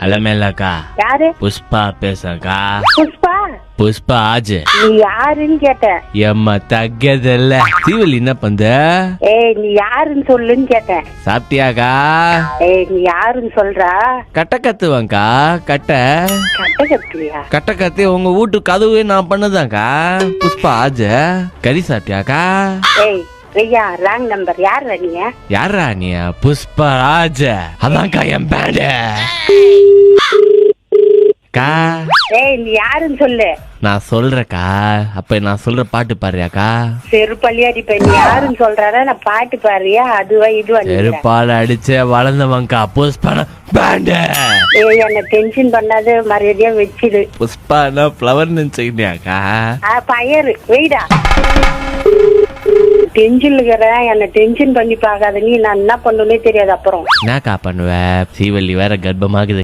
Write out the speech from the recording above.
அலமேலக்கா, யாரு? புஷ்பா பேசக்கா. புஷ்பா? புஷ்பா ஆஜ். நீ யாருன்னு கேட்டேன். எம்மா தగ్గதில்ல. சீவல் என்ன பண்ற? ஏய், நீ யாருன்னு சொல்லுன்னு கேட்டேன். சாப்பிட்டியாக்கா? ஏய், நீ யாருன்னு சொல்றா? கட்ட கத்துவாங்கக்கா. கட்ட கட்ட கத்துவியா? கட்ட கத்து உங்க வீட்டு கதவு நான் பண்ணதாக்கா. புஷ்பா ஆஜ். கறி சாப்பிட்டியாக்கா? ஏய் ஐயா, ராங் நம்பர். யாரா நீ? யாரா நீ? புஷ்பா ராஜ். அதான்க்கா என் பேடு. கா, ஏய், நீ யாருன்னு சொல்லு. நான் சொல்றேக்கா. அப்ப நான் சொல்ற பாட்டு பாடுறியாக்கா? செருப்பள்ளியாடி இப்ப நீ யாருன்னு சொல்றாரா? நான் பாட்டு பாடுறியா? அதுவா இதுவா? செருப்பால அடிச்ச வளர்ந்தவங்கக்கா. புஷ்பா பேண்டு. ஏய், என்ன டென்ஷன் பண்ணாத, மரியாதையா வச்சிடு. புஷ்பானா ஃப்ளவர் நினைச்சுக்கிட்டியாக்கா? பயரு வெயிடா. டென்ஷன் இருக்கிறேன், என்ன டென்ஷன் பண்ணி பாக்காத. நீ நான் என்ன பண்ணுனே தெரியாது. அப்புறம் என்னக்கா பண்ணுவ? சீவல்லி வேற கர்ப்பமாகுது.